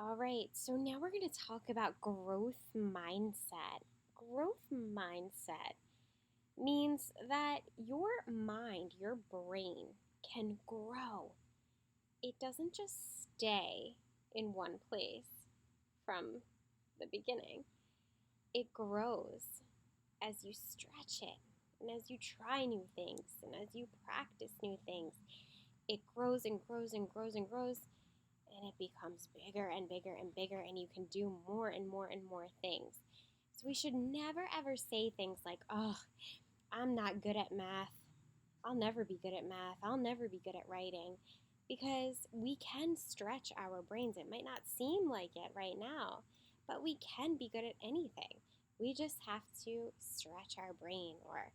All right, so now we're going to talk about growth mindset. Growth mindset means that your mind, your brain, can grow. It doesn't just stay in one place from the beginning, it grows as you stretch it and as you try new things and as you practice new things. It grows and grows and grows and grows and it becomes bigger and bigger and bigger, and you can do more and more and more things. So we should never ever say things like, oh, I'm not good at math. I'll never be good at math. I'll never be good at writing. Because we can stretch our brains. It might not seem like it right now, but we can be good at anything. We just have to stretch our brain or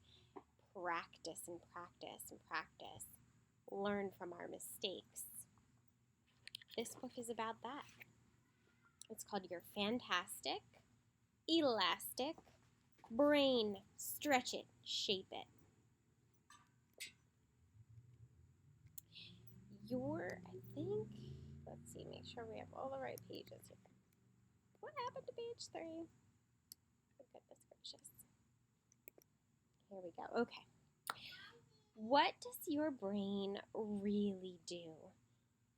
practice and practice and practice. Learn from our mistakes. This book is about that. It's called Your Fantastic, Elastic Brain. Stretch it, shape it. Let's see, make sure we have all the right pages here. What happened to page 3? Oh, goodness gracious. Here we go. Okay. What does your brain really do?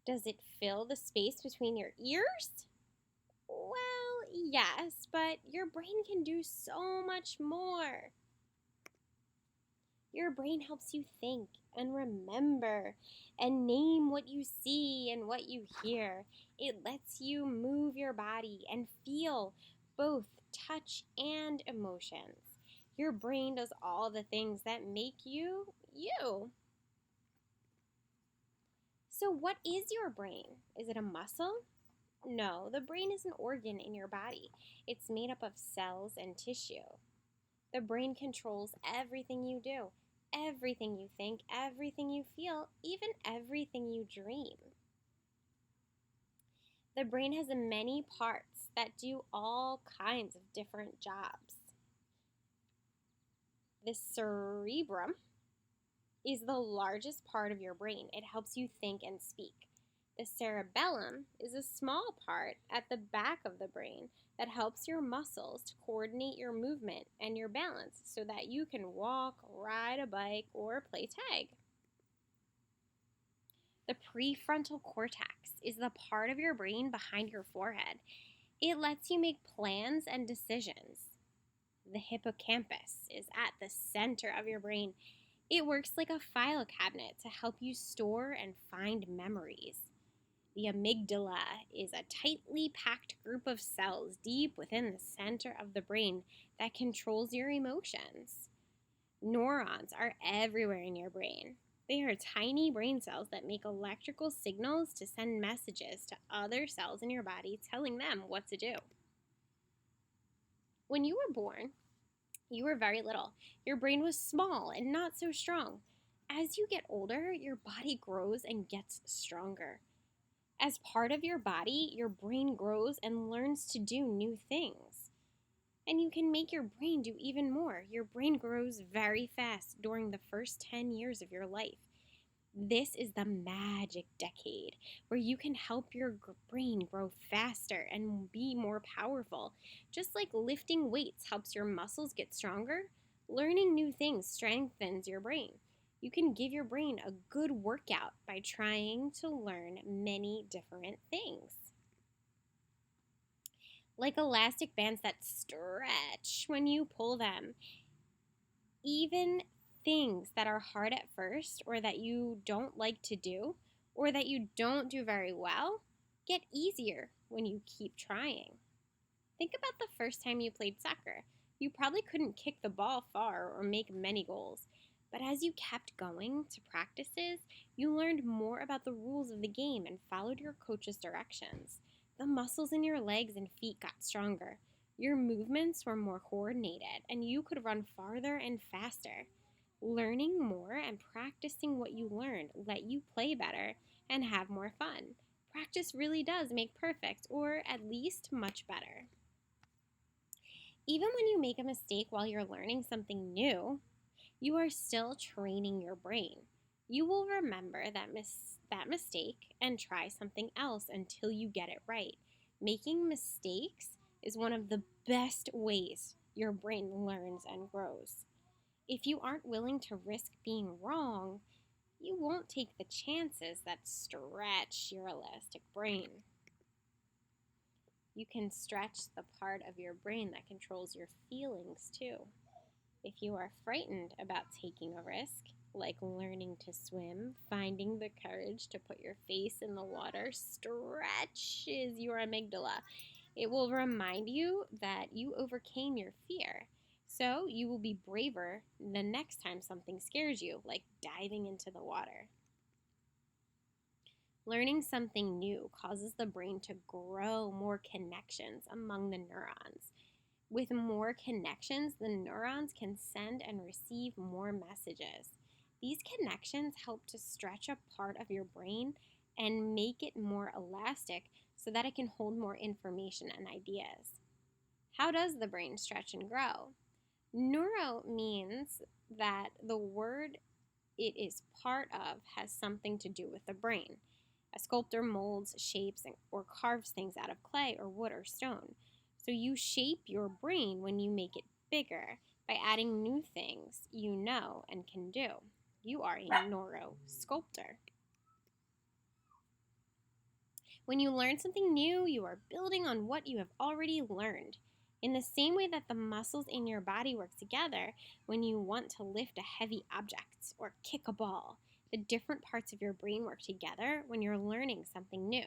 Does it fill the space between your ears? Well, yes, but your brain can do so much more. Your brain helps you think and remember and name what you see and what you hear. It lets you move your body and feel both touch and emotions. Your brain does all the things that make you you. So, what is your brain? Is it a muscle? No, the brain is an organ in your body. It's made up of cells and tissue. The brain controls everything you do, everything you think, everything you feel, even everything you dream. The brain has many parts that do all kinds of different jobs. The cerebrum is the largest part of your brain. It helps you think and speak. The cerebellum is a small part at the back of the brain that helps your muscles to coordinate your movement and your balance so that you can walk, ride a bike, or play tag. The prefrontal cortex is the part of your brain behind your forehead. It lets you make plans and decisions. The hippocampus is at the center of your brain. It works like a file cabinet to help you store and find memories. The amygdala is a tightly packed group of cells deep within the center of the brain that controls your emotions. Neurons are everywhere in your brain. They are tiny brain cells that make electrical signals to send messages to other cells in your body telling them what to do. When you were born, you were very little. Your brain was small and not so strong. As you get older, your body grows and gets stronger. As part of your body, your brain grows and learns to do new things. And you can make your brain do even more. Your brain grows very fast during the first 10 years of your life. This is the magic decade where you can help your brain grow faster and be more powerful. Just like lifting weights helps your muscles get stronger, learning new things strengthens your brain. You can give your brain a good workout by trying to learn many different things. Like elastic bands that stretch when you pull them. Even things that are hard at first or that you don't like to do or that you don't do very well get easier when you keep trying. Think about the first time you played soccer. You probably couldn't kick the ball far or make many goals. But as you kept going to practices, you learned more about the rules of the game and followed your coach's directions. The muscles in your legs and feet got stronger. Your movements were more coordinated, and you could run farther and faster. Learning more and practicing what you learned let you play better and have more fun. Practice really does make perfect, or at least much better. Even when you make a mistake while you're learning something new, you are still training your brain. You will remember that mistake and try something else until you get it right. Making mistakes is one of the best ways your brain learns and grows. If you aren't willing to risk being wrong, you won't take the chances that stretch your elastic brain. You can stretch the part of your brain that controls your feelings too. If you are frightened about taking a risk, like learning to swim, finding the courage to put your face in the water stretches your amygdala. It will remind you that you overcame your fear. So you will be braver the next time something scares you, like diving into the water. Learning something new causes the brain to grow more connections among the neurons. With more connections, the neurons can send and receive more messages. These connections help to stretch a part of your brain and make it more elastic so that it can hold more information and ideas. How does the brain stretch and grow? Neuro means that the word it is part of has something to do with the brain. A sculptor molds, shapes, or carves things out of clay or wood or stone. So you shape your brain when you make it bigger by adding new things you know and can do. You are a neuro sculptor. When you learn something new, you are building on what you have already learned. In the same way that the muscles in your body work together when you want to lift a heavy object or kick a ball, the different parts of your brain work together when you're learning something new.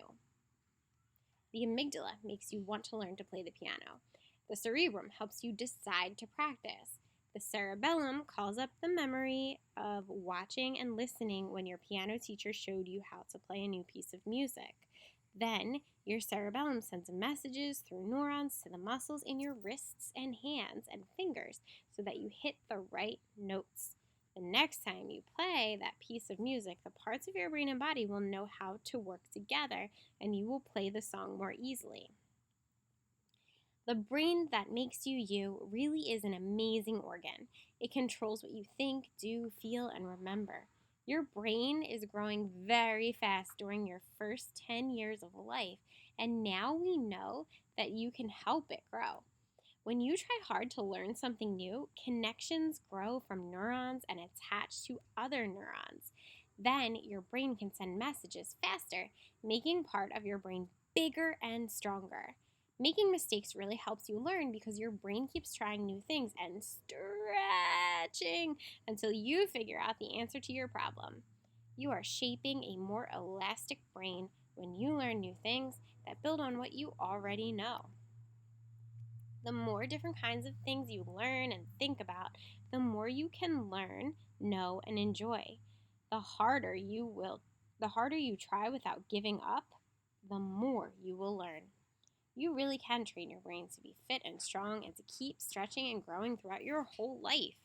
The amygdala makes you want to learn to play the piano. The cerebrum helps you decide to practice. The cerebellum calls up the memory of watching and listening when your piano teacher showed you how to play a new piece of music. Then, your cerebellum sends messages through neurons to the muscles in your wrists and hands and fingers so that you hit the right notes. The next time you play that piece of music, the parts of your brain and body will know how to work together and you will play the song more easily. The brain that makes you you really is an amazing organ. It controls what you think, do, feel, and remember. Your brain is growing very fast during your first 10 years of life, and now we know that you can help it grow. When you try hard to learn something new, connections grow from neurons and attach to other neurons. Then your brain can send messages faster, making part of your brain bigger and stronger. Making mistakes really helps you learn because your brain keeps trying new things and stretching until you figure out the answer to your problem. You are shaping a more elastic brain when you learn new things that build on what you already know. The more different kinds of things you learn and think about, the more you can learn, know, and enjoy. The harder you try without giving up, the more you will learn. You really can train your brain to be fit and strong and to keep stretching and growing throughout your whole life.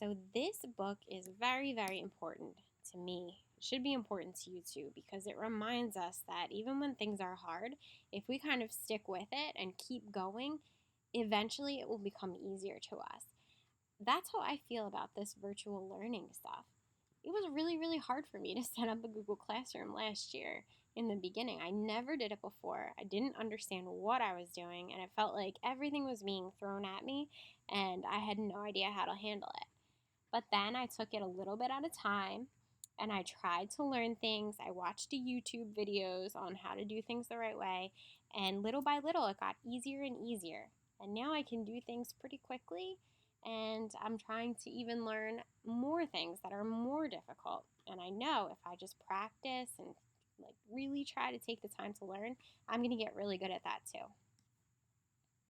So this book is very, very important to me. It should be important to you too because it reminds us that even when things are hard, if we kind of stick with it and keep going, eventually it will become easier to us. That's how I feel about this virtual learning stuff. It was really, really hard for me to set up a Google Classroom last year in the beginning. I never did it before. I didn't understand what I was doing, and it felt like everything was being thrown at me, and I had no idea how to handle it. But then I took it a little bit at a time, and I tried to learn things. I watched YouTube videos on how to do things the right way, and little by little it got easier and easier. And now I can do things pretty quickly, and I'm trying to even learn more things that are more difficult. And I know if I just practice and really try to take the time to learn, I'm going to get really good at that too.